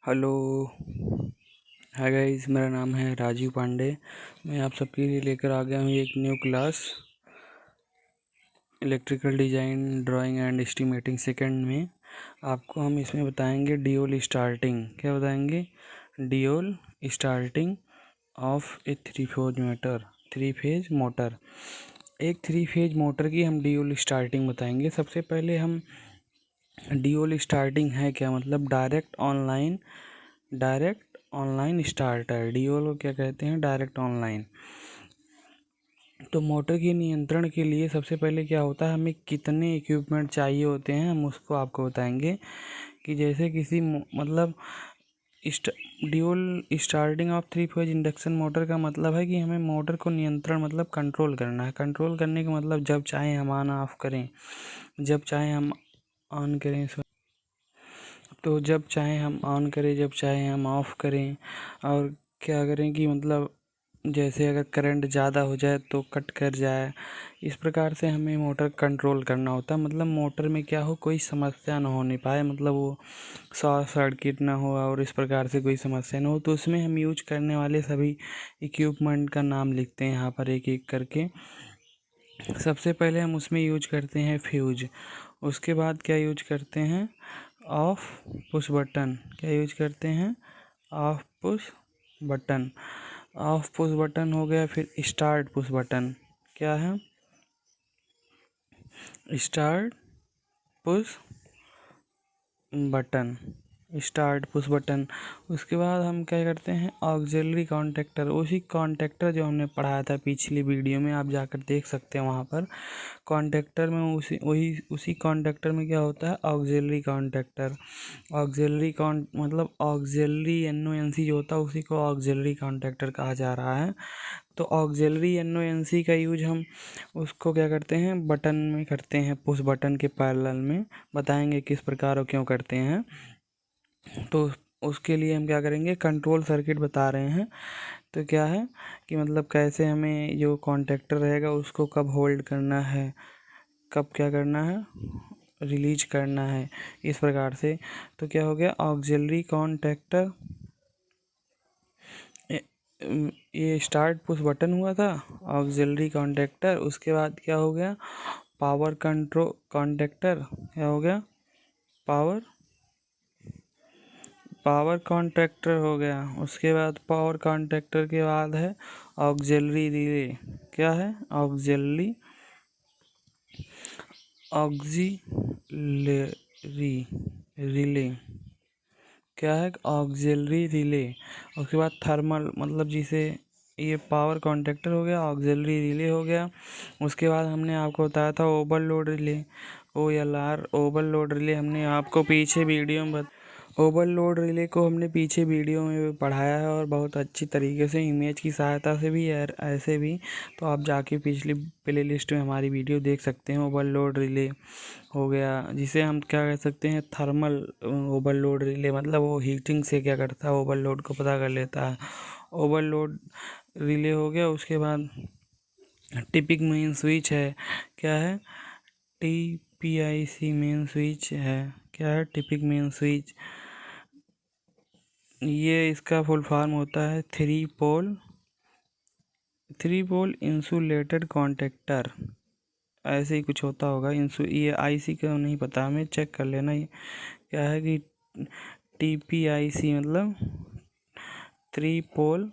Hello. Hi guys, मेरा नाम है राजीव पांडे। मैं आप सबके लिए लेकर आ गया हूँ एक new class electrical design drawing and estimating second में। आपको हम इसमें बताएंगे डियोल स्टार्टिंग। क्या बताएंगे? Deol starting of A three phase motor. एक थ्री फेज मोटर की हम डियोल स्टार्टिंग बताएंगे। सबसे पहले हम डियोल स्टार्टिंग है क्या, मतलब डायरेक्ट ऑनलाइन स्टार्टर। डियोल को क्या कहते हैं? Direct online. तो मोटर के नियंत्रण के लिए सबसे पहले क्या होता है, हमें कितने इक्विपमेंट चाहिए होते हैं हम उसको आपको बताएंगे। कि जैसे किसी मतलब dual starting of three phase induction motor का मतलब है कि हमें मोटर को नियंत्रण मतलब कंट्रोल करना है। कंट्रोल करने का मतलब जब चाहे हम ऑन ऑफ करें, जब चाहे हम ऑन करें, तो जब चाहे हम ऑन करें, जब चाहे हम ऑफ़ करें। और क्या करें कि मतलब जैसे अगर करंट ज़्यादा हो जाए तो कट कर जाए। इस प्रकार से हमें मोटर कंट्रोल करना होता है। मतलब मोटर में क्या हो, कोई समस्या ना होने पाए, मतलब वो शॉर्ट सर्किट ना हो और इस प्रकार से कोई समस्या ना हो। तो उसमें हम यूज करने वाले सभी इक्विपमेंट का नाम लिखते हैं यहाँ पर एक एक करके। सबसे पहले हम उसमें यूज करते हैं फ्यूज। उसके बाद क्या यूज करते हैं? Of push button. क्या यूज करते हैं? Of push button. Of push button हो गया। फिर स्टार्ट पुश बटन। क्या है? Start push button. Start push button. उसके बाद हम क्या करते हैं? Auxiliary contactor. उसी कॉन्टैक्टर जो हमने पढ़ाया था पिछली वीडियो में, आप जाकर देख सकते हैं वहाँ पर। कॉन्टैक्टर में उसी कॉन्टैक्टर में क्या होता है? Auxiliary contactor. ऑक्सिलरी मतलब ऑक्सिलरी NONC जो होता है उसी को ऑक्सिलरी कॉन्टैक्टर कहा जा रहा है। तो ऑक्सिलरी NONC का यूज हम उसको क्या करते हैं? बटन में करते हैं, पुश बटन के पैरेलल में। बताएंगे किस प्रकार और क्यों करते हैं। तो उसके लिए हम क्या करेंगे? कंट्रोल सर्किट बता रहे हैं। तो क्या है कि मतलब कैसे हमें जो कॉन्टैक्टर रहेगा उसको कब होल्ड करना है, कब क्या करना है, रिलीज करना है, इस प्रकार से। तो क्या हो गया? ऑक्सिलरी कॉन्टैक्टर, ये स्टार्ट पुश बटन हुआ था, ऑक्सिलरी कॉन्टैक्टर। उसके बाद क्या हो गया? Power control contactor. क्या हो गया? पावर कॉन्टैक्टर हो गया। उसके बाद पावर कॉन्टैक्टर के बाद है ऑक्सिलरी रिले। क्या है? Auxiliary relay. क्या है? Auxiliary relay. उसके बाद थर्मल, मतलब जिसे ये पावर कॉन्टैक्टर हो गया, ऑक्सिलरी रिले हो गया। उसके बाद हमने आपको बताया था overload relay, OLR overload relay. हमने आपको पीछे वीडियो में ओवरलोड रिले को हमने पीछे वीडियो में पढ़ाया है, और बहुत अच्छी तरीके से इमेज की सहायता से भी और ऐसे भी। तो आप जाके पिछली प्ले लिस्ट में हमारी वीडियो देख सकते हैं। ओवरलोड रिले हो गया, जिसे हम क्या कह सकते हैं? Thermal overload relay. मतलब वो हीटिंग से क्या करता है? ओवरलोड को पता कर लेता है। ओवरलोड रिले हो गया। उसके बाद टिपिक मेन स्विच है। क्या है? TPIC मेन स्विच है। क्या है? टिपिक मेन स्विच। ये इसका फुल फॉर्म होता है थ्री पोल इंसुलेटेड कॉन्टैक्टर। ऐसे ही कुछ होता होगा। ये IC का नहीं पता हमें, चेक कर लेना। ये क्या है कि TPIC मतलब थ्री पोल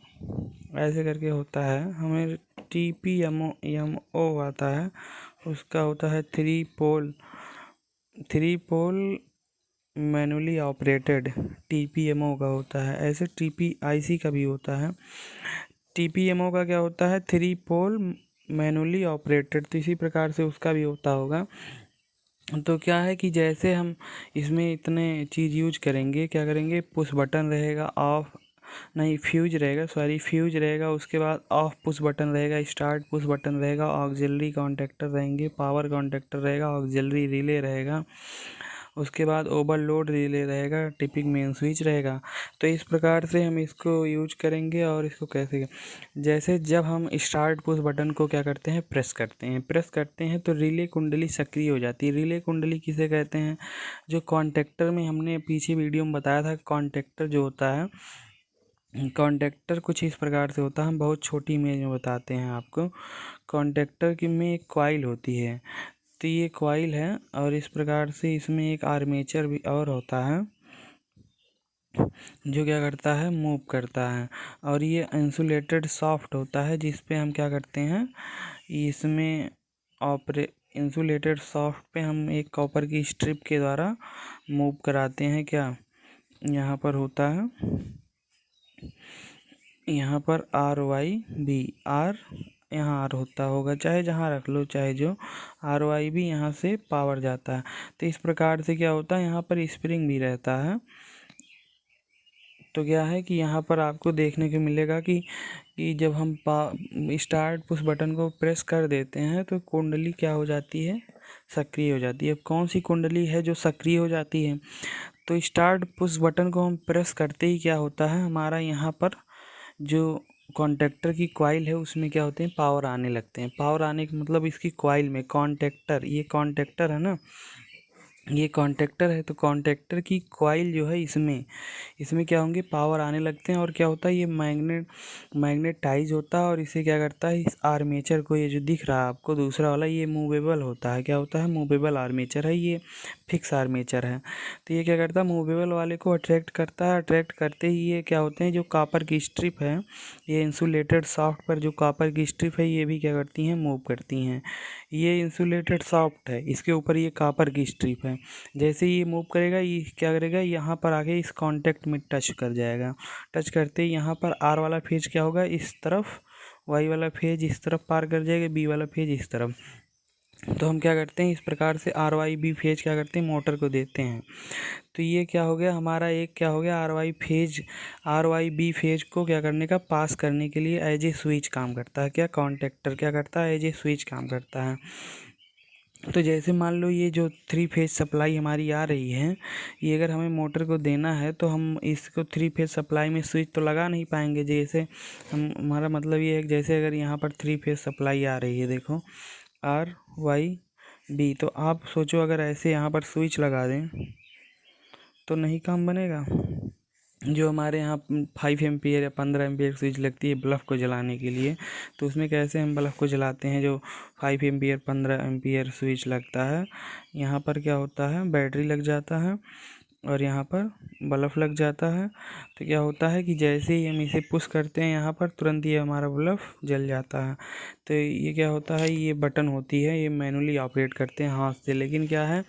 ऐसे करके होता है। हमें TPMO आता है, उसका होता है थ्री पोल मैनुअली ऑपरेटेड। TPMO का होता है। ऐसे TPIC का भी होता है। TPMO का क्या होता है? थ्री पोल मैनुअली ऑपरेटेड। तो इसी प्रकार से उसका भी होता होगा। तो क्या है कि जैसे हम इसमें इतने चीज़ यूज करेंगे, क्या करेंगे? पुश बटन रहेगा, ऑफ नहीं फ्यूज रहेगा, फ्यूज रहेगा। उसके बाद ऑफ पुश बटन रहेगा, स्टार्ट पुश बटन रहेगा, ऑक्सिलरी कॉन्टैक्टर रहेंगे, पावर कॉन्टैक्टर रहेगा, ऑक्सिलरी रिले रहेगा। उसके बाद ओवरलोड रिले रहेगा, टिपिंग मेन स्विच रहेगा। तो इस प्रकार से हम इसको यूज करेंगे। और इसको कैसे, जैसे जब हम स्टार्ट पुश बटन को क्या करते हैं, प्रेस करते हैं तो रिले कुंडली सक्रिय हो जाती है। रिले कुंडली किसे कहते हैं, जो कॉन्टेक्टर में हमने पीछे वीडियो में बताया था, कॉन्टेक्टर जो होता है, कॉन्टेक्टर कुछ इस प्रकार से होता है, हम बहुत छोटी इमेज में बताते हैं आपको। कॉन्टेक्टर की में एक कॉइल होती है, तो ये कॉइल है और इस प्रकार से इसमें एक आर्मेचर भी और होता है जो क्या करता है, मूव करता है। और ये इंसुलेटेड सॉफ्ट होता है जिस पे हम क्या करते हैं, इसमें इंसुलेटेड सॉफ्ट पे हम एक कॉपर की स्ट्रिप के द्वारा मूव कराते हैं। क्या यहाँ पर होता है, यहाँ पर RYB, आर यहाँ आर होता होगा, चाहे जहाँ रख लो, चाहे जो RYB यहाँ से पावर जाता है। तो इस प्रकार से क्या होता है, यहाँ पर स्प्रिंग भी रहता है। तो क्या है कि यहाँ पर आपको देखने को मिलेगा कि जब हम स्टार्ट पुश बटन को प्रेस कर देते हैं तो कुंडली क्या हो जाती है, सक्रिय हो जाती है। अब कौन सी कुंडली है जो सक्रिय हो जाती है, तो स्टार्ट पुश बटन को हम प्रेस करते ही क्या होता है, हमारा यहाँ पर जो कॉन्टेक्टर की कॉइल है उसमें क्या होते हैं, पावर आने लगते हैं। पावर आने का मतलब इसकी कॉइल में कॉन्टेक्टर, ये कॉन्टेक्टर है ना, ये कॉन्टेक्टर है, तो कॉन्टेक्टर की कॉइल जो है इसमें क्या होंगे, पावर आने लगते हैं। और क्या होता है, ये मैग्नेटाइज होता है और इसे क्या करता है, इस आर्मेचर को, ये जो दिख रहा है आपको दूसरा वाला, ये मूवेबल होता है। क्या होता है, मूवेबल आर्मेचर है, ये फिक्स आर्मेचर है। तो ये क्या करता है, मूवेबल वाले को अट्रैक्ट करता है। अट्रैक्ट करते ही ये क्या होते हैं, जो कॉपर की स्ट्रिप है, ये इंसुलेटेड सॉफ्ट पर जो कॉपर की स्ट्रिप है, ये भी क्या करती हैं, मूव करती हैं। ये इंसुलेटेड सॉफ्ट है, इसके ऊपर ये कॉपर की स्ट्रिप है। जैसे ये मूव करेगा, ये क्या करेगा, यहाँ पर आके इस कांटेक्ट में टच कर जाएगा। टच करते ही यहाँ पर आर वाला फेज क्या होगा, इस तरफ, वाई वाला फेज इस तरफ पार कर जाएगा, बी वाला फेज इस तरफ। तो हम क्या करते हैं, इस प्रकार से RYB फेज क्या करते हैं, मोटर को देते हैं। तो ये क्या हो गया हमारा, एक क्या हो गया, RYB फेज को क्या करने का, पास करने के लिए एज ए स्विच काम करता है। क्या कॉन्टेक्टर क्या करता है, एज ए स्विच काम करता है। तो जैसे मान लो ये जो 3 फेज सप्लाई हमारी आ रही है, ये अगर हमें मोटर को देना है तो हम इसको 3 फेज सप्लाई में स्विच तो लगा नहीं पाएंगे। जैसे हमारा मतलब ये है कि जैसे अगर यहाँ पर 3 फेज सप्लाई आ रही है, देखो RYB, तो आप सोचो अगर ऐसे यहाँ पर स्विच लगा दें तो नहीं काम बनेगा। जो हमारे यहाँ 5 एम्पियर या 15 एम्पियर स्विच लगती है बल्ब को जलाने के लिए, तो उसमें कैसे हम बल्ब को जलाते हैं, जो 5 एम्पियर 15 एम्पियर स्विच लगता है, यहाँ पर क्या होता है, बैटरी लग जाता है और यहाँ पर बल्ब लग जाता है। तो क्या होता है कि जैसे ही हम इसे पुश करते हैं यहाँ पर, तुरंत ये हमारा बल्ब जल जाता है। तो ये क्या होता है, ये बटन होती है, ये मैनुअली ऑपरेट करते हैं हाथ से। लेकिन क्या है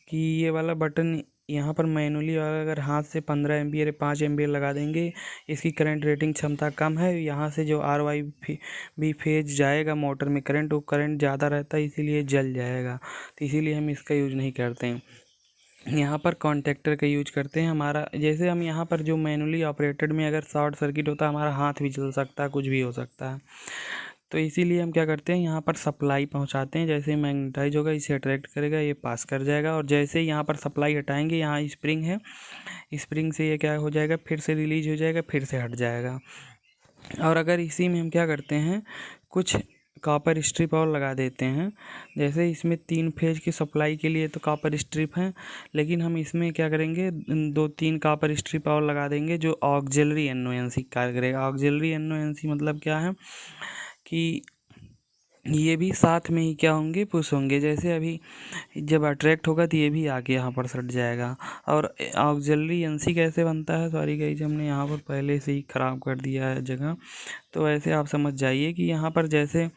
कि ये वाला बटन यहाँ पर मैनुअली वाला अगर हाथ से 15 एम्पियर या 5 एम्पियर लगा देंगे, इसकी करंट रेटिंग क्षमता कम है। यहाँ से जो RYB फेज जाएगा मोटर में करंट, वो करंट ज़्यादा रहता है, इसीलिए जल जाएगा। तो इसीलिए हम इसका यूज़ नहीं करते हैं। यहाँ पर कॉन्टेक्टर का यूज करते हैं। हमारा जैसे हम यहाँ पर जो मैनुअली ऑपरेटेड में अगर शॉर्ट सर्किट होता है, हमारा हाथ भी जल सकता है, कुछ भी हो सकता है। तो इसीलिए हम क्या करते हैं, यहाँ पर सप्लाई पहुँचाते हैं। जैसे मैग्नेटाइज होगा, इसे अट्रैक्ट करेगा, ये पास कर जाएगा। और जैसे ही यहाँ पर सप्लाई हटाएंगे, यहाँ स्प्रिंग है, स्प्रिंग से ये क्या हो जाएगा, फिर से रिलीज हो जाएगा, फिर से हट जाएगा। और अगर इसी में हम क्या करते हैं, कुछ कॉपर स्ट्रिप और लगा देते हैं। जैसे इसमें 3 फेज की सप्लाई के लिए तो कॉपर स्ट्रिप है, लेकिन हम इसमें क्या करेंगे, 2-3 कॉपर स्ट्रिप और लगा देंगे जो ऑक्सिलरी NONC कार्य करेगा। ऑक्सिलरी NONC मतलब क्या है कि ये भी साथ में ही क्या होंगे, पुश होंगे। जैसे अभी जब अट्रैक्ट होगा तो ये भी आके यहाँ पर सट जाएगा। और ऑक्सिलरी NC कैसे बनता है, सॉरी गाइस, हमने यहाँ पर पहले से ही ख़राब कर दिया है जगह। तो ऐसे आप समझ जाइए कि यहाँ पर जैसे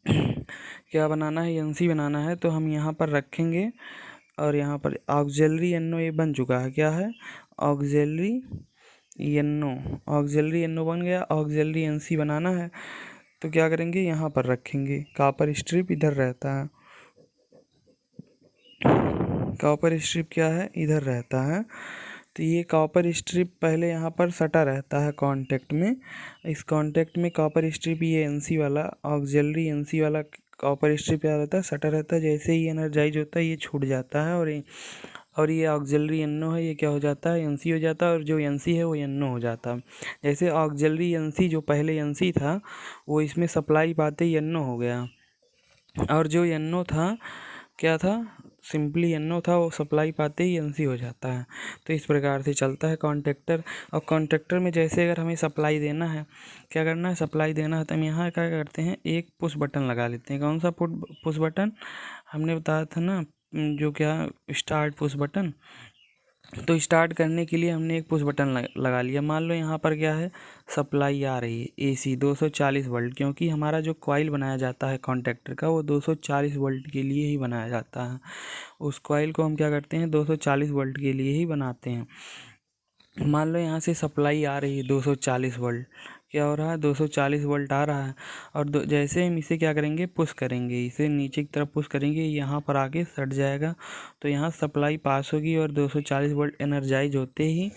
क्या बनाना है, NC बनाना है, तो हम यहाँ पर रखेंगे और यहाँ पर ऑक्सिलरी NO ये बन चुका है। क्या है, ऑक्सिलरी NO बन गया। ऑक्सिलरी NC बनाना है तो क्या करेंगे, यहाँ पर रखेंगे। कॉपर स्ट्रिप इधर रहता है, कॉपर स्ट्रिप क्या है, इधर रहता है। तो ये कॉपर स्ट्रिप पहले यहाँ पर सटा रहता है कांटेक्ट में। इस कांटेक्ट में कॉपर स्ट्रिप, ये NC वाला ऑक्सिलरी NC वाला कॉपर स्ट्रिप क्या रहता है, शटर रहता है, जैसे ही एनर्जाइज होता है ये छूट जाता है और ये ऑक्सिलरी एनओ है, ये क्या हो जाता है, एनसी हो जाता है, और जो एनसी है वो एनओ हो जाता है। जैसे ऑक्सिलरी एनसी जो पहले एनसी था वो इसमें सप्लाई पाते ही एनओ हो गया, और जो एनओ था क्या था, सिंपली एनओ था, वो सप्लाई पाते ही एनसी हो जाता है। तो इस प्रकार से चलता है कॉन्टेक्टर। और कॉन्टेक्टर में जैसे अगर हमें सप्लाई देना है, क्या करना है, सप्लाई देना है तो हम यहाँ क्या करते हैं, एक पुश बटन लगा लेते हैं। कौन सा पुश बटन, हमने बताया था ना, जो क्या, स्टार्ट पुश बटन। तो स्टार्ट करने के लिए हमने एक पुश बटन लगा लिया। मान लो यहाँ पर क्या है, सप्लाई आ रही है एसी 240 वोल्ट, क्योंकि हमारा जो कॉइल बनाया जाता है कॉन्टेक्टर का वो 240 वोल्ट के लिए ही बनाया जाता है। उस कॉइल को हम क्या करते हैं, 240 वोल्ट के लिए ही बनाते हैं। मान लो यहाँ से सप्लाई आ रही है 240 वोल्ट, क्या हो रहा है, 240 वोल्ट आ रहा है, और जैसे हम इसे क्या करेंगे, पुश करेंगे, इसे नीचे की तरफ पुश करेंगे, यहाँ पर आके सट जाएगा। तो यहाँ सप्लाई पास होगी और 240 वोल्ट एनर्जाइज होते ही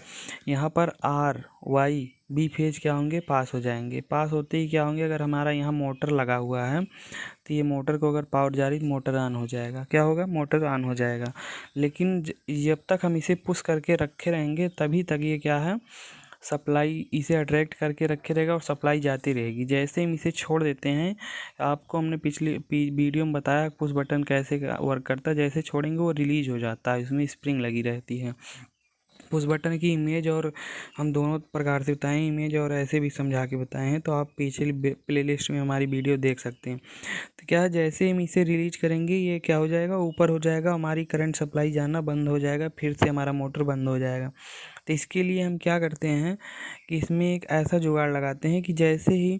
यहाँ पर आर वाई बी फेज क्या होंगे, पास हो जाएंगे। पास होते ही क्या होंगे, अगर हमारा यहाँ मोटर लगा हुआ है तो ये मोटर को अगर पावर जा रही तो मोटर ऑन हो जाएगा। क्या होगा, मोटर ऑन हो जाएगा। लेकिन जब तक हम इसे पुश करके रखे रहेंगे तभी तक ये क्या है, सप्लाई इसे अट्रैक्ट करके रखे रहेगा और सप्लाई जाती रहेगी। जैसे हम इसे छोड़ देते हैं, आपको हमने पिछली वीडियो में बताया पुश बटन कैसे वर्क करता है, जैसे छोड़ेंगे वो रिलीज हो जाता है, इसमें स्प्रिंग लगी रहती है। पुश बटन की इमेज और हम दोनों प्रकार से बताएं, इमेज और ऐसे भी समझा के बताए हैं, तो आप पीछे प्लेलिस्ट में हमारी वीडियो देख सकते हैं। तो क्या है, जैसे हम इसे रिलीज करेंगे ये क्या हो जाएगा, ऊपर हो जाएगा, हमारी करंट सप्लाई जाना बंद हो जाएगा, फिर से हमारा मोटर बंद हो जाएगा। तो इसके लिए हम क्या करते हैं कि इसमें एक ऐसा जुगाड़ लगाते हैं कि जैसे ही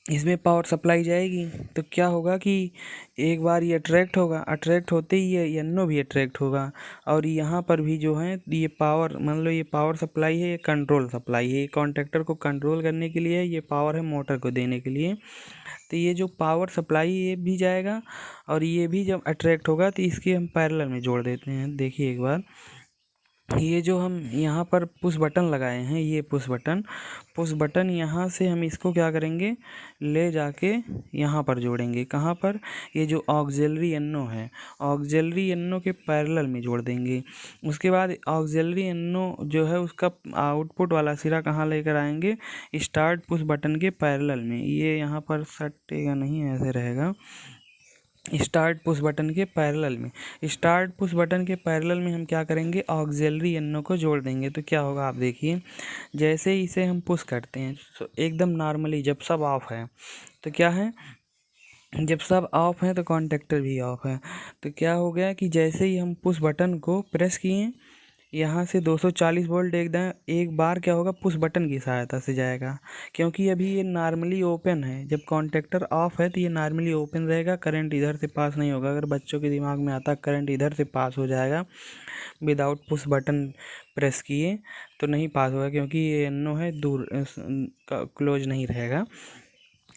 इसमें पावर सप्लाई जाएगी तो क्या होगा कि एक बार ये अट्रैक्ट होगा, अट्रैक्ट होते ही ये एनओ भी अट्रैक्ट होगा, और यहाँ पर भी जो है ये पावर, मान लो ये पावर सप्लाई है, ये कंट्रोल सप्लाई है, ये कॉन्टेक्टर को कंट्रोल करने के लिए, ये पावर है मोटर को देने के लिए। तो ये जो पावर सप्लाई ये भी जाएगा और ये भी जब अट्रैक्ट होगा तो इसके हम पैरेलल में जोड़ देते हैं। देखिए एक बार, ये जो हम यहाँ पर पुश बटन लगाए हैं, ये पुश बटन यहाँ से हम इसको क्या करेंगे, ले जाके यहाँ पर जोड़ेंगे। कहाँ पर, ये जो ऑक्सिलरी एनओ है, ऑक्सिलरी एनओ के पैरेलल में जोड़ देंगे। उसके बाद ऑक्सिलरी एनओ जो है उसका आउटपुट वाला सिरा कहाँ लेकर आएंगे, स्टार्ट पुश बटन के पैरेलल में। ये यहाँ पर सटेगा नहीं, ऐसे रहेगा, स्टार्ट पुश बटन के पैरेलल में। स्टार्ट पुश बटन के पैरेलल में हम क्या करेंगे, ऑक्सिलरी एनओ को जोड़ देंगे। तो क्या होगा आप देखिए, जैसे ही इसे हम पुश करते हैं तो एकदम नॉर्मली जब सब ऑफ है तो क्या है, जब सब ऑफ है तो कॉन्टेक्टर भी ऑफ है। तो क्या हो गया कि जैसे ही हम पुश बटन को प्रेस किए, यहाँ से 240 वोल्ट एकदम एक बार क्या होगा, पुश बटन की सहायता से जाएगा, क्योंकि अभी ये नॉर्मली ओपन है। जब कॉन्टेक्टर ऑफ है तो ये नॉर्मली ओपन रहेगा, करंट इधर से पास नहीं होगा। अगर बच्चों के दिमाग में आता करंट इधर से पास हो जाएगा विदाउट पुश बटन प्रेस किए तो नहीं पास होगा, क्योंकि ये एनओ है, दूर क्लोज नहीं रहेगा।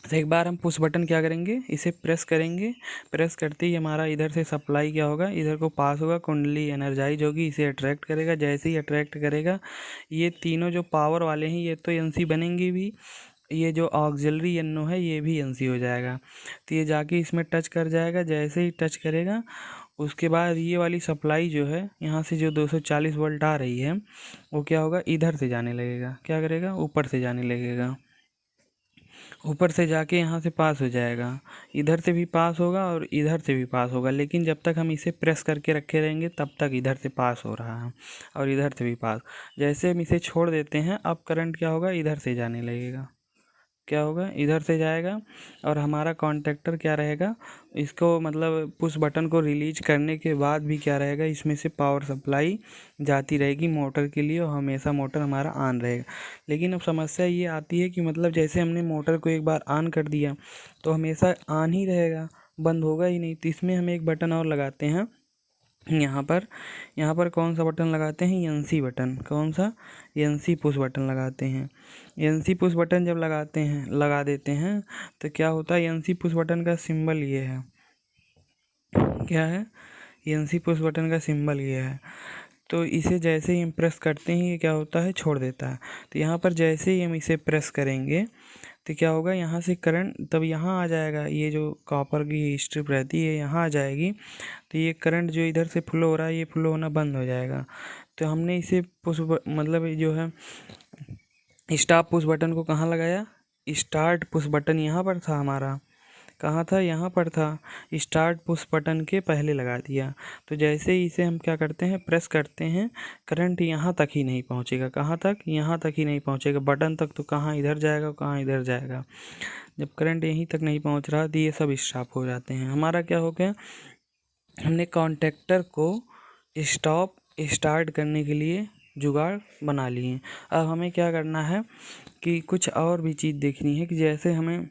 तो एक बार हम पुश बटन क्या करेंगे, इसे प्रेस करेंगे, प्रेस करते ही हमारा इधर से सप्लाई क्या होगा, इधर को पास होगा, कुंडली एनर्जाइज होगी, इसे अट्रैक्ट करेगा। जैसे ही अट्रैक्ट करेगा, ये तीनों जो पावर वाले हैं ये तो एनसी बनेंगे भी, ये जो ऑक्सिलरी एनओ है ये भी एनसी हो जाएगा। तो ये जाके इसमें टच कर जाएगा। जैसे ही टच करेगा उसके बाद ये वाली सप्लाई जो है यहाँ से जो 240 वोल्ट आ रही है वो क्या होगा, इधर से जाने लगेगा। क्या करेगा, ऊपर से जाने लगेगा, ऊपर से जाके यहाँ से पास हो जाएगा, इधर से भी पास होगा और इधर से भी पास होगा। लेकिन जब तक हम इसे प्रेस करके रखे रहेंगे तब तक इधर से पास हो रहा है और इधर से भी पास। जैसे हम इसे छोड़ देते हैं, अब करंट क्या होगा, इधर से जाने लगेगा। क्या होगा, इधर से जाएगा और हमारा कॉन्टेक्टर क्या रहेगा, इसको मतलब पुश बटन को रिलीज करने के बाद भी क्या रहेगा, इसमें से पावर सप्लाई जाती रहेगी मोटर के लिए और हमेशा मोटर हमारा ऑन रहेगा। लेकिन अब समस्या ये आती है कि मतलब जैसे हमने मोटर को एक बार ऑन कर दिया तो हमेशा ऑन ही रहेगा, बंद होगा ही नहीं। तो इसमें हम एक बटन और लगाते हैं, यहाँ पर कौन सा बटन लगाते हैं, एनसी बटन। कौन सा, एनसी पुश बटन लगाते हैं। एनसी पुश बटन जब लगा देते हैं तो क्या होता है, एनसी पुश बटन का सिंबल ये है, क्या है, एनसी पुश बटन का सिंबल ये है। तो इसे जैसे ही हम प्रेस करते हैं ये क्या होता है, छोड़ देता है। तो यहाँ पर जैसे ही हम इसे प्रेस करेंगे तो क्या होगा, यहाँ से करंट तब यहाँ आ जाएगा, ये जो कॉपर की स्ट्रिप रहती है यहाँ आ जाएगी, तो ये करंट जो इधर से फ्लो हो रहा है ये फ्लो होना बंद हो जाएगा। तो हमने इसे मतलब ये जो है स्टॉप पुश बटन को कहाँ लगाया, स्टार्ट पुश बटन यहाँ पर था हमारा, कहाँ था, यहाँ पर था, स्टार्ट पुश बटन के पहले लगा दिया। तो जैसे ही इसे हम क्या करते हैं, प्रेस करते हैं, करंट यहाँ तक ही नहीं पहुँचेगा, कहाँ तक, यहाँ तक ही नहीं पहुँचेगा, बटन तक तो कहाँ इधर जाएगा, कहाँ इधर जाएगा। जब करंट यहीं तक नहीं पहुँच रहा तो ये सब स्टॉप हो जाते हैं। हमारा क्या हो गया, हमने कॉन्टेक्टर को स्टॉप स्टार्ट करने के लिए जुगाड़ बना लिए। अब हमें क्या करना है कि कुछ और भी चीज़ देखनी है, कि जैसे हमें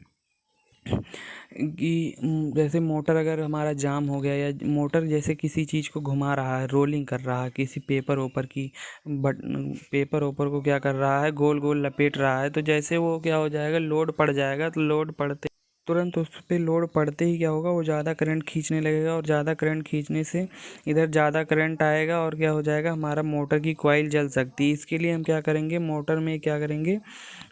कि जैसे मोटर अगर हमारा जाम हो गया, या मोटर जैसे किसी चीज़ को घुमा रहा है, रोलिंग कर रहा है, किसी पेपर ओपर की पेपर ओपर को क्या कर रहा है, गोल गोल लपेट रहा है, तो जैसे वो क्या हो जाएगा, लोड पड़ जाएगा, तो लोड पड़ते तुरंत उस पर लोड पड़ते ही क्या होगा, वो ज़्यादा करंट खींचने लगेगा, और ज़्यादा करंट खींचने से इधर ज़्यादा करंट आएगा, और क्या हो जाएगा, हमारा मोटर की कॉइल जल सकती है। इसके लिए हम क्या करेंगे, मोटर में क्या करेंगे,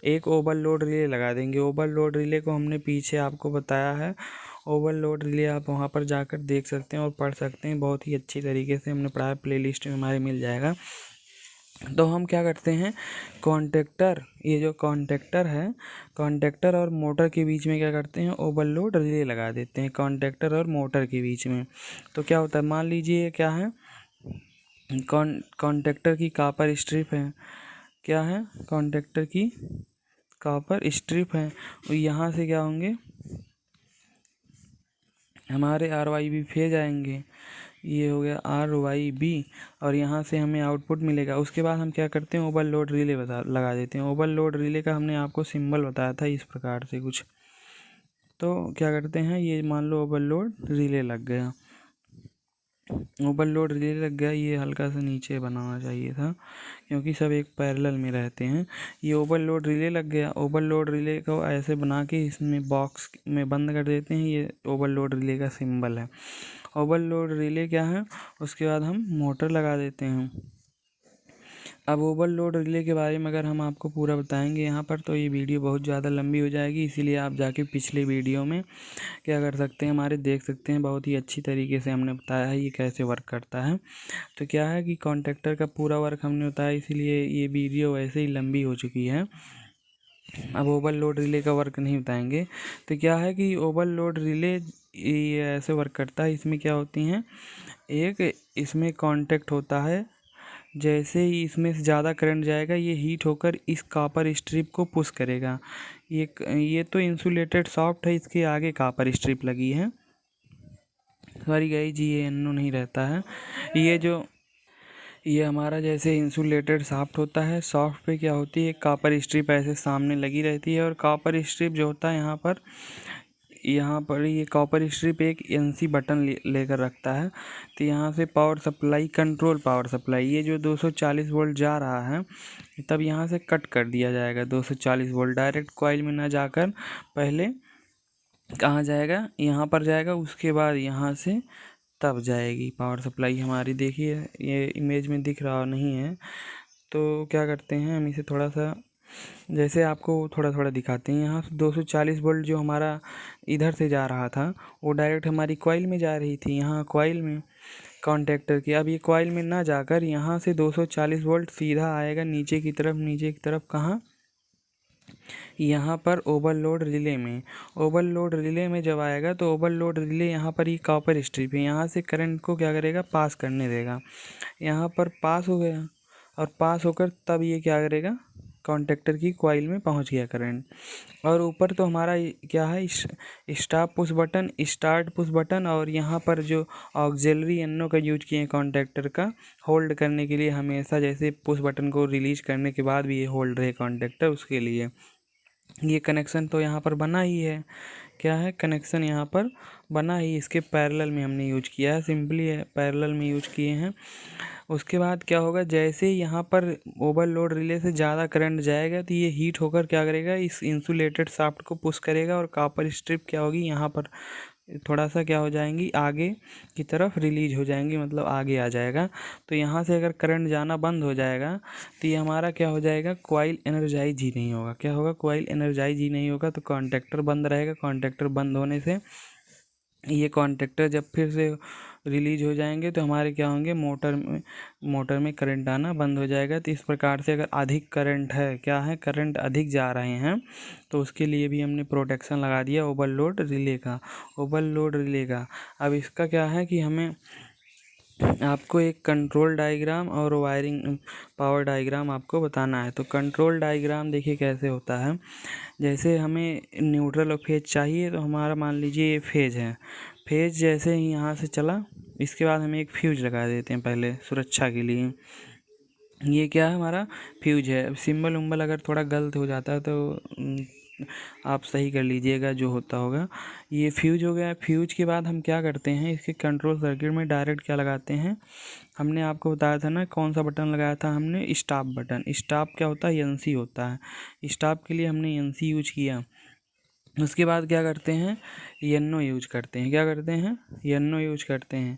एक ओवरलोड रिले लगा देंगे। ओवरलोड रिले को हमने पीछे आपको बताया है, ओवरलोड रिले आप वहाँ पर जाकर देख सकते हैं और पढ़ सकते हैं, बहुत ही अच्छी तरीके से हमने पढ़ाया, प्लेलिस्ट में हमारे मिल जाएगा। तो हम क्या करते हैं, कॉन्टेक्टर, ये जो कॉन्टेक्टर है, कॉन्टेक्टर और मोटर के बीच में क्या करते हैं, ओवरलोड रिले लगा देते हैं कॉन्टेक्टर और मोटर के बीच में। तो क्या होता है, मान लीजिए क्या है, कॉन्टेक्टर की कॉपर स्ट्रिप है, क्या है, कॉन्टेक्टर की कॉपर स्ट्रिप है, और यहाँ से क्या होंगे, हमारे RYB फेज आएंगे, ये हो गया RYB, और यहाँ से हमें आउटपुट मिलेगा। उसके बाद हम क्या करते हैं, ओवरलोड रिले लगा देते हैं। ओवरलोड रिले का हमने आपको सिंबल बताया था इस प्रकार से कुछ। तो क्या करते हैं, ये मान लो ओवरलोड रिले लग गया, ओवरलोड रिले लग गया, ये हल्का सा नीचे बनाना चाहिए था क्योंकि सब एक पैरेलल में रहते हैं। ये ओवरलोड रिले लग गया, ओवरलोड रिले को ऐसे बना के इसमें बॉक्स में बंद कर देते हैं, ये ओवरलोड रिले का सिंबल है। ओवरलोड रिले क्या है, उसके बाद हम मोटर लगा देते हैं। अब ओवरलोड रिले के बारे में अगर हम आपको पूरा बताएंगे यहाँ पर तो ये वीडियो बहुत ज़्यादा लंबी हो जाएगी, इसीलिए आप जाके पिछले वीडियो में क्या कर सकते हैं, हमारे देख सकते हैं, बहुत ही अच्छी तरीके से हमने बताया है ये कैसे वर्क करता है। तो क्या है कि कॉन्टेक्टर का पूरा वर्क हमने बताया, इसीलिए ये वीडियो वैसे ही लंबी हो चुकी है। अब ओवरलोड रिले का वर्क नहीं बताएंगे। तो क्या है कि ओवरलोड रिले ये ऐसे वर्क करता है, इसमें क्या होती हैं, एक इसमें कांटेक्ट होता है, जैसे ही इसमें से ज़्यादा करंट जाएगा ये हीट होकर इस कॉपर स्ट्रिप को पुश करेगा। ये तो इंसुलेटेड सॉफ्ट है, इसके आगे कॉपर स्ट्रिप लगी है, सॉरी गाइस जी ये NO नहीं रहता है। ये हमारा जैसे इंसुलेटेड सॉफ्ट होता है, सॉफ्ट पे क्या होती है, कॉपर स्ट्रिप ऐसे सामने लगी रहती है, और कॉपर स्ट्रिप जो होता है यहाँ पर ये कॉपर स्ट्रिप एक NC बटन लेकर रखता है। तो यहाँ से power supply, control power supply, ये जो 240 वोल्ट जा रहा है तब यहाँ से कट कर दिया जाएगा। 240 वोल्ट डायरेक्ट कॉइल में ना जाकर पहले कहाँ जाएगा, यहाँ पर जाएगा, उसके बाद यहाँ से तब जाएगी पावर सप्लाई हमारी। देखिए ये इमेज में दिख रहा नहीं है, तो क्या करते हैं हम इसे थोड़ा सा जैसे आपको थोड़ा थोड़ा दिखाते हैं। यहाँ 240 वोल्ट जो हमारा इधर से जा रहा था वो डायरेक्ट हमारी कॉइल में जा रही थी, यहाँ कॉइल में कॉन्टेक्टर की। अब ये कॉइल में ना जाकर यहाँ से 240 वोल्ट सीधा आएगा नीचे की तरफ, कहाँ, यहाँ पर ओवरलोड रिले में। ओवरलोड रिले में जब आएगा तो ओवरलोड रिले यहाँ पर ये कॉपर स्ट्रिप है, यहाँ से करंट को क्या करेगा, पास करने देगा। यहाँ पर पास हो गया, और पास होकर तब ये क्या करेगा, कॉन्टेक्टर की कॉइल में पहुँच गया करंट। और ऊपर तो हमारा क्या है, stop push button, start push button, और यहाँ पर जो ऑक्सिलरी NO का यूज किए हैं कॉन्टेक्टर का होल्ड करने के लिए, हमेशा जैसे पुश बटन को रिलीज करने के बाद भी ये होल्ड रहे कॉन्टेक्टर, उसके लिए ये कनेक्शन तो यहाँ पर बना ही है। क्या है, कनेक्शन यहाँ पर बना ही, इसके पैरेलल में हमने यूज किया है, सिंपली पैरेलल में यूज किए हैं। उसके बाद क्या होगा, जैसे यहाँ पर ओवरलोड रिले से ज़्यादा करंट जाएगा तो ये हीट होकर क्या करेगा, इस इंसुलेटेड शाफ्ट को पुश करेगा, और कॉपर स्ट्रिप क्या होगी, यहाँ पर थोड़ा सा क्या हो जाएंगी, आगे की तरफ रिलीज हो जाएंगी, मतलब आगे आ जाएगा। तो यहाँ से अगर करंट जाना बंद हो जाएगा तो ये हमारा क्या हो जाएगा, कॉइल एनर्जाइज ही नहीं होगा। क्या होगा, कॉइल एनर्जाइज ही नहीं होगा, तो कॉन्टैक्टर बंद रहेगा। कॉन्टैक्टर बंद होने से ये कॉन्टैक्टर जब फिर से रिलीज हो जाएंगे तो हमारे क्या होंगे, मोटर में करंट आना बंद हो जाएगा। तो इस प्रकार से अगर अधिक करंट है, क्या है, करंट अधिक जा रहे हैं, तो उसके लिए भी हमने प्रोटेक्शन लगा दिया ओवरलोड रिले का। अब इसका क्या है कि हमें आपको एक कंट्रोल डायग्राम और वायरिंग पावर डायग्राम आपको बताना है। तो कंट्रोल डायग्राम देखिए कैसे होता है। जैसे हमें न्यूट्रल और फेज चाहिए, तो हमारा मान लीजिए ये फेज है। फेज जैसे ही यहाँ से चला, इसके बाद हम एक फ्यूज लगा देते हैं पहले सुरक्षा के लिए। ये क्या है, हमारा फ्यूज है। अब सिंबल उम्बल अगर थोड़ा गलत हो जाता है तो आप सही कर लीजिएगा, जो होता होगा। ये फ्यूज हो गया। फ्यूज के बाद हम क्या करते हैं, इसके कंट्रोल सर्किट में डायरेक्ट क्या लगाते हैं, हमने आपको बताया था ना कौन सा बटन लगाया था हमने, स्टॉप बटन। स्टॉप क्या होता है, एनसी होता है। स्टॉप के लिए हमने एनसी यूज किया। उसके बाद क्या करते हैं, एनो यूज करते हैं। क्या करते हैं, एनो यूज करते हैं।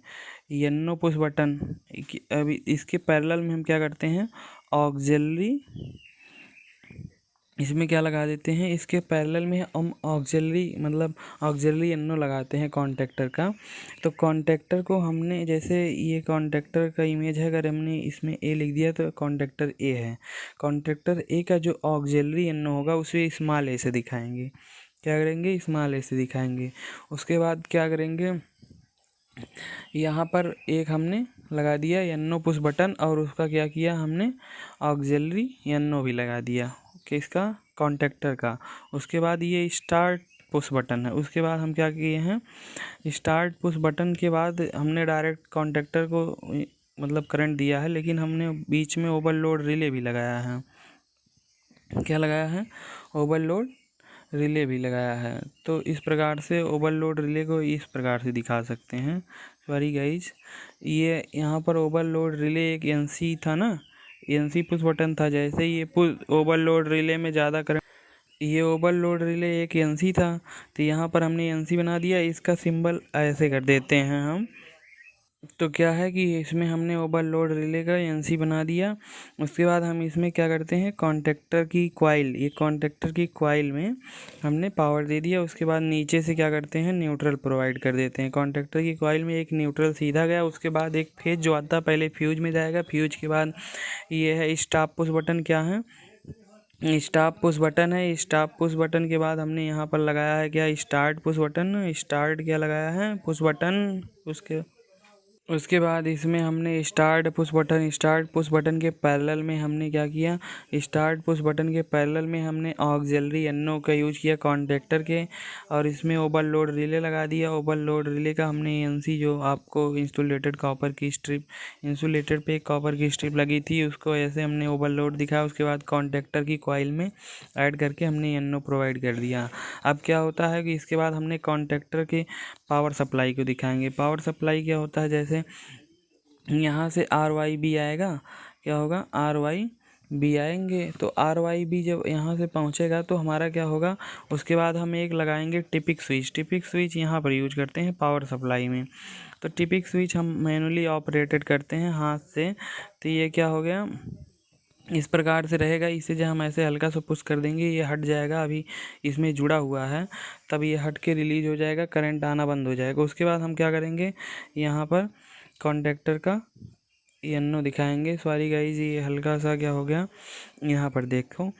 एनो पुश बटन। अभी इसके पैरेलल में हम क्या करते हैं, ऑक्सिलरी, इसमें क्या लगा देते हैं, इसके पैरेलल में हम ऑक्सिलरी एनो लगाते हैं कॉन्टैक्टर का। तो कॉन्टैक्टर को हमने, जैसे ये कॉन्टैक्टर का इमेज है, अगर हमने इसमें ए लिख दिया तो कॉन्टैक्टर ए है। कॉन्टैक्टर ए का जो ऑक्सिलरी एनो होगा उसे स्मॉल ए से दिखाएंगे। क्या करेंगे, स्मॉल ए से दिखाएंगे। उसके बाद क्या करेंगे, यहाँ पर एक हमने लगा दिया एनो पुश बटन, और उसका क्या किया हमने, ऑक्सिलरी एनो भी लगा दिया किसका, कॉन्टैक्टर का। उसके बाद ये स्टार्ट पुश बटन है। उसके बाद हम क्या किए हैं, स्टार्ट पुश बटन के बाद हमने डायरेक्ट कॉन्टैक्टर को मतलब करंट दिया है, लेकिन हमने बीच में ओवरलोड रिले भी लगाया है। क्या लगाया है, ओवरलोड रिले भी लगाया है। तो इस प्रकार से ओवरलोड रिले को इस प्रकार से दिखा सकते हैं। सॉरी गाइज, ये यहाँ पर ओवरलोड रिले एक एनसी था ना, एनसी पुश बटन था। जैसे ये पुश ओवरलोड रिले में ज़्यादा करंट, ये ओवरलोड रिले एक एनसी था, तो यहाँ पर हमने एनसी बना दिया। इसका सिंबल ऐसे कर देते हैं हम। तो क्या है कि इसमें हमने ओवरलोड रिले का एनसी बना दिया। उसके बाद हम इसमें क्या करते हैं, कॉन्टैक्टर की कॉइल, ये कॉन्टैक्टर की कॉइल में हमने पावर दे दिया। उसके बाद नीचे से क्या करते हैं, न्यूट्रल प्रोवाइड कर देते हैं। कॉन्टैक्टर की कॉइल में एक न्यूट्रल सीधा गया। उसके बाद एक फेज जो आता है पहले फ्यूज में जाएगा। फ्यूज के बाद ये है स्टॉप पुश बटन। क्या है, स्टॉप पुश बटन है। स्टॉप पुश बटन के बाद हमने यहाँ पर लगाया है क्या, स्टार्ट पुश बटन। स्टार्ट क्या लगाया है, पुश बटन। उसके बाद इसमें हमने स्टार्ट पुश बटन के पैरेलल में हमने क्या किया, स्टार्ट पुश बटन के पैरेलल में हमने ऑक्सिलरी एनो का यूज किया कॉन्टैक्टर के, और इसमें ओवरलोड रिले लगा दिया। ओवरलोड रिले का हमने एनसी, जो आपको इंसुलेटेड कॉपर की स्ट्रिप, इंसुलेटेड पे कॉपर की स्ट्रिप लगी थी, उसको ऐसे हमने ओवरलोड दिखाया। उसके बाद कॉन्टैक्टर की कॉइल में ऐड करके हमने एनो प्रोवाइड कर दिया। अब क्या होता है कि इसके बाद हमने कॉन्टैक्टर के पावर सप्लाई को दिखाएंगे। पावर सप्लाई क्या होता है, जैसे यहाँ से आर वाई बी आएगा, क्या होगा, आर वाई बी आएंगे। तो आर वाई बी जब यहाँ से पहुँचेगा तो हमारा क्या होगा, उसके बाद हम एक लगाएंगे टिपिक स्विच। टिपिक स्विच यहाँ पर यूज करते हैं पावर सप्लाई में। तो टिपिक स्विच हम मैनुअली ऑपरेटेड करते हैं हाथ से। तो ये क्या हो गया, इस प्रकार से रहेगा। इसे जब हम ऐसे हल्का सा पुश कर देंगे, ये हट जाएगा। अभी इसमें जुड़ा हुआ है, तब ये हट के रिलीज हो जाएगा, करंट आना बंद हो जाएगा। उसके बाद हम क्या करेंगे, यहाँ पर कॉन्टैक्टर का एनो दिखाएंगे। सॉरी गाइज, ये हल्का सा क्या हो गया, यहाँ पर देखो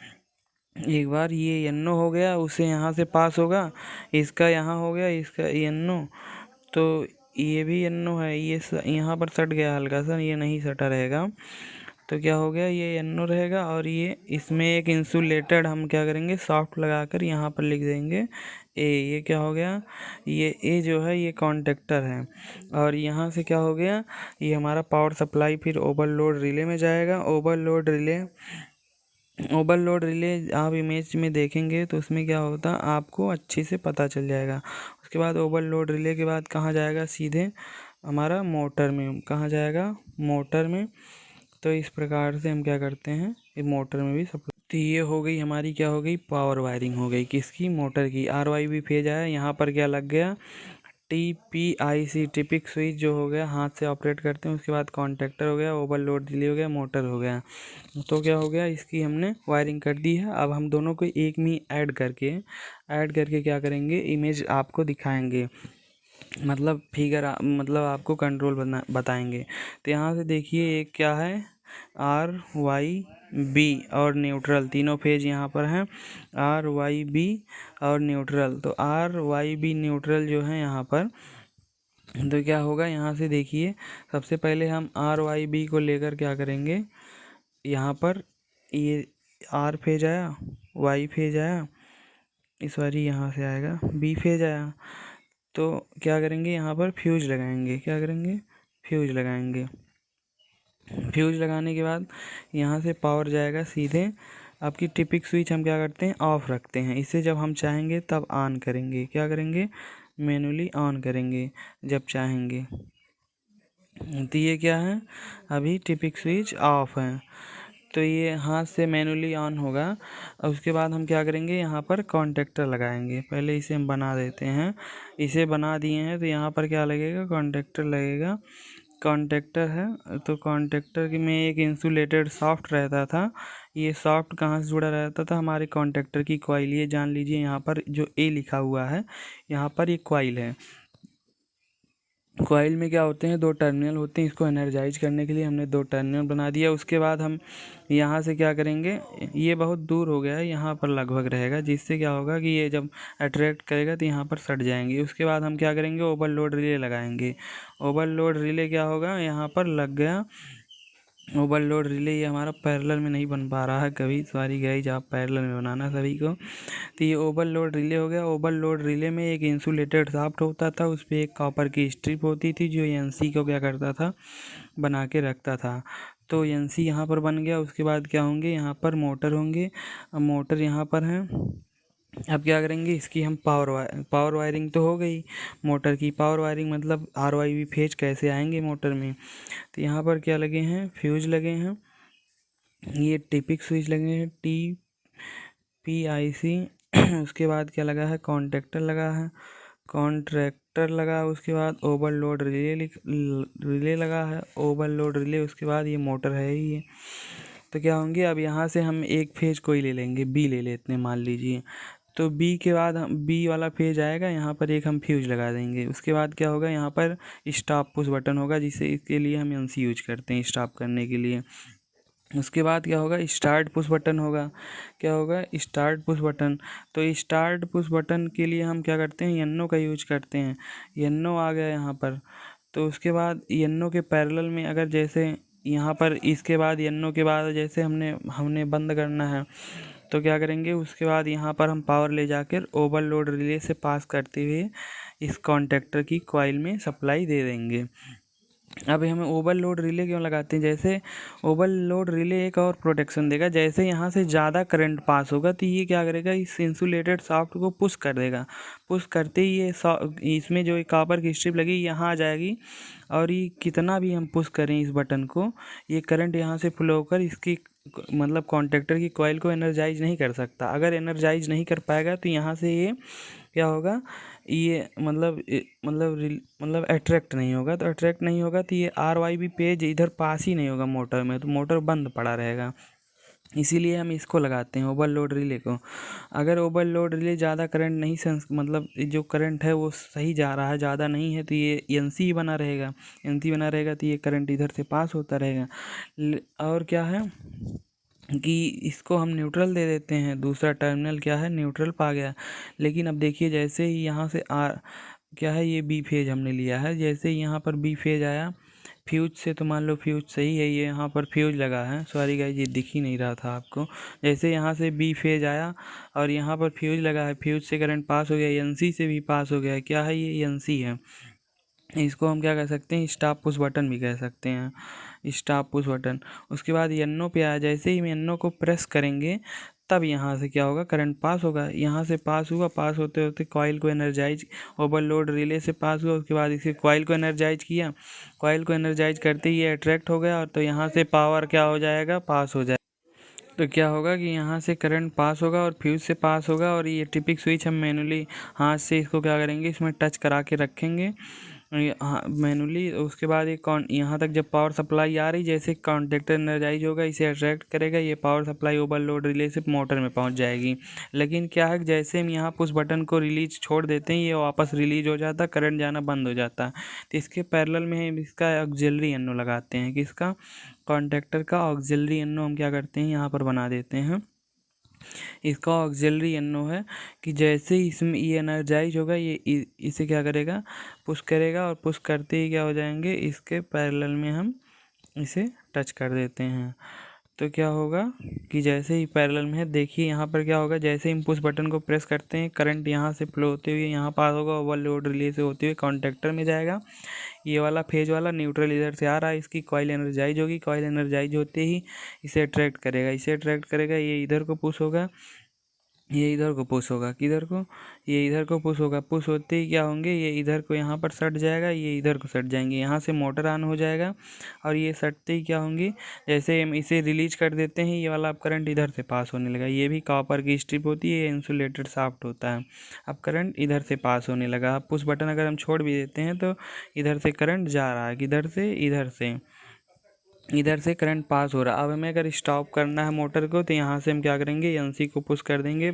एक बार, ये एनो हो गया, उसे यहाँ से पास होगा, इसका यहाँ हो गया, इसका एनो। तो ये भी एनो है, ये यहाँ पर सट गया हल्का सा, ये नहीं सटा रहेगा। तो क्या हो गया, ये एनो रहेगा, और ये इसमें एक इंसुलेटेड हम क्या करेंगे, सॉफ्ट लगाकर यहाँ पर लिख देंगे ए। ये क्या हो गया, ये ए जो है ये कॉन्टैक्टर है। और यहाँ से क्या हो गया, ये हमारा पावर सप्लाई फिर ओवरलोड रिले में जाएगा। ओवरलोड रिले आप इमेज में देखेंगे तो उसमें क्या होता है आपको अच्छे से पता चल जाएगा। उसके बाद ओवरलोड रिले के बाद कहाँ जाएगा, सीधे हमारा मोटर में। कहाँ जाएगा, मोटर में। तो इस प्रकार से हम क्या करते हैं, ये मोटर में भी सप्लाई। तो ये हो गई हमारी, क्या हो गई, पावर वायरिंग हो गई किसकी, मोटर की। आर वाई बी फेज आया, यहाँ पर क्या लग गया, TPIC टिपिक स्विच जो हो गया हाथ से ऑपरेट करते हैं, उसके बाद कॉन्टेक्टर हो गया, ओवरलोड रिले हो गया, मोटर हो गया। तो क्या हो गया, इसकी हमने वायरिंग कर दी है। अब हम दोनों को एक में ऐड करके क्या करेंगे, इमेज आपको दिखाएंगे, मतलब फिगर मतलब आपको कंट्रोल बताएंगे। तो यहाँ से देखिए एक क्या है, RYB और न्यूट्रल, तीनों फेज यहाँ पर हैं, RYB और न्यूट्रल। तो RYB न्यूट्रल जो है यहाँ पर, तो क्या होगा, यहाँ से देखिए सबसे पहले हम RYB को लेकर क्या करेंगे, यहाँ पर ये R फेज आया, Y फेज आया, इस बारी यहाँ से आएगा B फेज आया। तो क्या करेंगे, यहाँ पर फ्यूज लगाएंगे, क्या करेंगे, फ्यूज लगाएंगे। फ्यूज लगाने के बाद यहाँ से पावर जाएगा सीधे। आपकी टिपिक स्विच हम क्या करते हैं, ऑफ रखते हैं, इसे जब हम चाहेंगे तब ऑन करेंगे, क्या करेंगे, मैनुअली ऑन करेंगे जब चाहेंगे। तो ये क्या है, अभी टिपिक स्विच ऑफ है, तो ये हाथ से मैनुअली ऑन होगा। और उसके बाद हम क्या करेंगे, यहाँ पर कॉन्टेक्टर लगाएंगे। पहले इसे हम बना देते हैं, इसे बना दिए हैं, तो यहाँ पर क्या लगेगा, कॉन्टेक्टर लगेगा। कॉन्टेक्टर है, तो कॉन्टेक्टर में एक इंसुलेटेड सॉफ्ट रहता था। ये सॉफ्ट कहाँ से जुड़ा रहता था, हमारे कॉन्टेक्टर की कॉइल। ये जान लीजिए यहाँ पर जो A लिखा हुआ है, यहाँ पर ये कॉइल है। कॉइल में क्या होते हैं, 2 टर्मिनल होते हैं। इसको एनर्जाइज करने के लिए हमने 2 टर्मिनल बना दिया। उसके बाद हम यहाँ से क्या करेंगे, ये बहुत दूर हो गया है, यहाँ पर लगभग रहेगा, जिससे क्या होगा कि ये जब अट्रैक्ट करेगा तो यहाँ पर सट जाएंगे। उसके बाद हम क्या करेंगे, ओवरलोड रिले लगाएंगे। ओवरलोड रिले क्या होगा, यहाँ पर लग गया ओवरलोड रिले। ये हमारा पैरेलल में नहीं बन पा रहा है कभी, सॉरी गाइस, आप पैरेलल में बनाना सभी को। तो ये ओवरलोड रिले हो गया। ओवरलोड रिले में एक इंसुलेटेड शाफ्ट होता था, उस पर एक कॉपर की स्ट्रिप होती थी, जो NC को क्या करता था, बना के रखता था। तो NC यहाँ पर बन गया। उसके बाद क्या होंगे, यहाँ पर मोटर होंगे। अब मोटर यहाँ पर है। अब क्या करेंगे, इसकी हम पावर वायरिंग तो हो गई। मोटर की पावर वायरिंग मतलब RYB फेज कैसे आएंगे मोटर में। तो यहाँ पर क्या लगे हैं, फ्यूज लगे हैं, ये टिपिक स्विच लगे हैं, TPIC। उसके बाद क्या लगा है, कॉन्टेक्टर लगा है, कॉन्ट्रैक्टर लगा। उसके बाद ओवरलोड रिले लगा है, ओवरलोड रिले। उसके बाद ये मोटर है ही ये। तो क्या होंगे, अब यहाँ से हम एक फेज कोई ले लेंगे, B ले लेते हैं मान लीजिए। तो B के बाद हम B वाला फेज आएगा, यहाँ पर एक हम फ्यूज लगा देंगे। उसके बाद क्या होगा, यहाँ पर स्टॉप पुश बटन होगा, जिससे इसके लिए हम NC यूज करते हैं स्टॉप करने के लिए। उसके बाद क्या होगा, स्टार्ट पुश बटन होगा। क्या होगा, स्टार्ट पुश बटन। तो स्टार्ट पुश बटन के लिए हम क्या करते हैं, NO का यूज करते हैं। NO आ गया यहाँ पर। तो उसके बाद NO के पैरेलल में अगर जैसे यहाँ पर इसके बाद NO के बाद जैसे हमने बंद करना है, तो क्या करेंगे, उसके बाद यहाँ पर हम पावर ले जाकर ओवरलोड रिले से पास करते हुए इस कॉन्टेक्टर की कॉइल में सप्लाई दे देंगे। अब हमें ओवरलोड रिले क्यों लगाते हैं, जैसे ओवरलोड रिले एक और प्रोटेक्शन देगा। जैसे यहाँ से ज़्यादा करंट पास होगा तो ये क्या करेगा, इस इंसुलेटेड शाफ्ट को पुश कर देगा। पुश करते ही ये इसमें जो कॉपर की स्ट्रिप लगी यहाँ आ जाएगी, और ये कितना भी हम पुश करें इस बटन को, ये करंट यहाँ से फ्लो होकर इसकी मतलब कॉन्टेक्टर की कॉइल को एनर्जाइज नहीं कर सकता। अगर एनर्जाइज नहीं कर पाएगा तो यहाँ से ये क्या होगा, ये मतलब अट्रैक्ट नहीं होगा। तो अट्रैक्ट नहीं होगा तो ये RYB पेज इधर पास ही नहीं होगा मोटर में, तो मोटर बंद पड़ा रहेगा। इसीलिए हम इसको लगाते हैं, ओवरलोड रिले को। अगर ओवरलोड रिले ज़्यादा करंट नहीं मतलब जो करंट है वो सही जा रहा है, ज़्यादा नहीं है, तो ये NC बना रहेगा। NC बना रहेगा तो ये करंट इधर से पास होता रहेगा। और क्या है कि इसको हम न्यूट्रल दे देते हैं। दूसरा टर्मिनल क्या है, न्यूट्रल पा गया। लेकिन अब देखिए, जैसे ही यहाँ से क्या है, ये B फेज हमने लिया है। जैसे ही यहाँ पर B फेज आया फ्यूज से, तो मान लो फ्यूज सही है, ये यहाँ पर फ्यूज लगा है, सॉरी गाइस ये दिख ही नहीं रहा था आपको। जैसे यहाँ से B फेज आया और यहाँ पर फ्यूज लगा है, फ्यूज से करंट पास हो गया, NC से भी पास हो गया। क्या है, ये NC है। इसको हम क्या कह सकते हैं, स्टॉप पुश बटन भी कह सकते हैं, स्टॉप पुश बटन। उसके बाद NO पे आया, जैसे ही हम NO को प्रेस करेंगे तब यहाँ से क्या होगा, करंट पास होगा। यहाँ से पास हुआ, पास होते होते कॉइल को एनर्जाइज, ओवरलोड रिले से पास हुआ। उसके बाद इसे कॉइल को एनर्जाइज किया, कॉइल को एनर्जाइज करते ही ये अट्रैक्ट हो गया, और तो यहाँ से पावर क्या हो जाएगा, पास हो जाएगा। तो क्या होगा कि यहाँ से करंट पास होगा और फ्यूज़ से पास होगा, और ये टिपिक स्विच हम मैनुअली हाथ से इसको क्या करेंगे, इसमें टच करा के रखेंगे मैनुअली। उसके बाद ये यहाँ तक जब पावर सप्लाई आ रही, जैसे कॉन्टेक्टर एनर्जाइज होगा इसे अट्रैक्ट करेगा, ये पावर सप्लाई ओवरलोड रिले से मोटर में पहुंच जाएगी। लेकिन क्या है, जैसे हम यहाँ पुश बटन को रिलीज छोड़ देते हैं, ये वापस रिलीज हो जाता, करंट जाना बंद हो जाता। तो इसके पैरेलल में हम इसका ऑक्सिलरी एनो लगाते हैं, किसका, कॉन्टेक्टर का ऑक्सिलरी एनो हम क्या करते हैं, यहाँ पर बना देते हैं। इसका ऑक्सिलरी एनो है कि जैसे ही इसमें ये एनर्जाइज होगा, ये इसे क्या करेगा, पुश करेगा, और पुश करते ही क्या हो जाएंगे, इसके पैरेलल में हम इसे टच कर देते हैं। तो क्या होगा कि जैसे ही पैरेलल में है, देखिए यहाँ पर क्या होगा, जैसे ही हम पुश बटन को प्रेस करते हैं, करंट यहाँ से फ्लो होते हुए यहाँ पास होगा, ओवरलोड रिले से होते हुए कॉन्टेक्टर में जाएगा। ये वाला फेज वाला न्यूट्रल इधर से आ रहा है, इसकी कॉइल एनर्जाइज होगी, कॉइल एनर्जाइज होते ही इसे अट्रैक्ट करेगा, ये इधर को पुश होगा, ये इधर को पुश होगा, किधर को, ये इधर को पुश होगा। पुश होते ही क्या होंगे, ये इधर को यहाँ पर सट जाएगा, ये इधर को सट जाएंगे, यहाँ से मोटर ऑन हो जाएगा, और ये सटते ही क्या होंगी, जैसे हम इसे रिलीज कर देते हैं, ये वाला अब करंट इधर से पास होने लगा। ये भी कॉपर की स्ट्रिप होती है, ये इंसुलेटेड शाफ्ट होता है। अब करंट इधर से पास होने लगा। अब पुश बटन अगर हम छोड़ भी देते हैं तो इधर से करंट जा रहा है, किधर से, इधर से करंट पास हो रहा है। अब हमें अगर स्टॉप करना है मोटर को, तो यहाँ से हम क्या करेंगे, एनसी को पुश कर देंगे,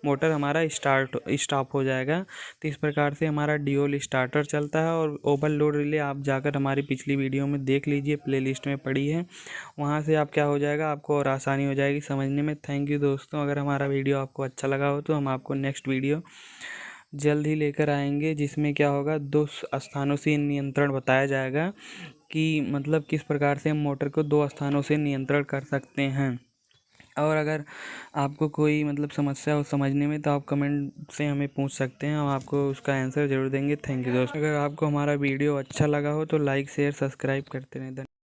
मोटर हमारा स्टॉप हो जाएगा। तो इस प्रकार से हमारा ड्यूल स्टार्टर चलता है। और ओवरलोड रिले आप जाकर हमारी पिछली वीडियो में देख लीजिए, प्लेलिस्ट में पड़ी है, वहाँ से आप क्या हो जाएगा, आपको और आसानी हो जाएगी समझने में। थैंक यू दोस्तों। अगर हमारा वीडियो आपको अच्छा लगा हो तो हम आपको नेक्स्ट वीडियो जल्द ही लेकर आएंगे, जिसमें क्या होगा, 2 स्थानों से नियंत्रण बताया जाएगा कि मतलब किस प्रकार से हम मोटर को 2 स्थानों से नियंत्रण कर सकते हैं। और अगर आपको कोई मतलब समस्या हो समझने में, तो आप कमेंट से हमें पूछ सकते हैं, हम आपको उसका आंसर ज़रूर देंगे। थैंक यू दोस्तों। अगर आपको हमारा वीडियो अच्छा लगा हो तो लाइक शेयर सब्सक्राइब करते रहें।